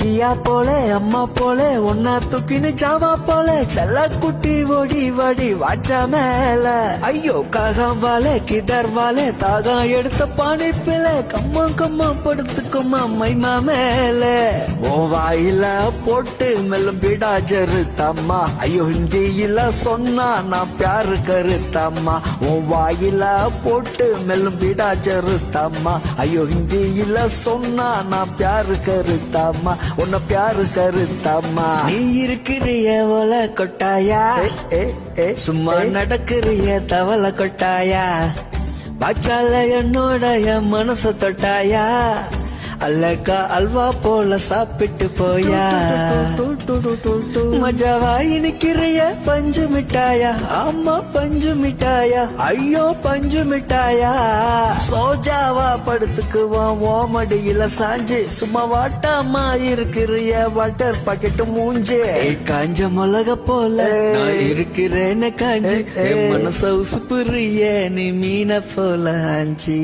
ஐயா போல அம்மா போல ஒன்னா தூக்கின்னு ஜாமா போல செல்ல குட்டி ஓடி வாடி வாச்சா மேல ஐயோ காகம் வாழ கிதர் வாழ தாகம் எடுத்த பானைப்பில கம்மா படுத்துக்குமா மைமா மேல ஓ வாயில போட்டு மெல்ல பிடா ஜருத்தம்மா ஐயோ ஹிந்தியில சொன்னா நான் பியாரு கருத்தம்மா உன் வாயில போட்டு மெல்லும் பிடா ஜருத்தம்மா ஐயோ ஹிந்தியில சொன்னா நான் பியாரு கருத்தம்மா உன்ன பியாரு கருத்தம்மா நீ இருக்கிறிய ஓல கொட்டாயா சும்மா நடக்கிறிய தவளை கொட்டாயா பாச்சால என்னோடைய மனச தொட்டாயா அல்லக்கா அல்வா போல சாப்பிட்டு போயா மஜாவா இனிக்கிறிய பஞ்சு மிட்டாயா ஆமா பஞ்சு மிட்டாயா ஐயோ பஞ்சு மிட்டாயா சோஜாவா படுத்துக்குவான் ஓமடியில சாஞ்சு சும்மா வாட்டாமா இருக்கிறிய வாட்டர் பாக்கெட்டு மூஞ்சு காஞ்ச மிளக போல நான் இருக்கிறேன்னு காஞ்சி மனச உசுப்புறிய நீ மீன போல ஆஞ்சி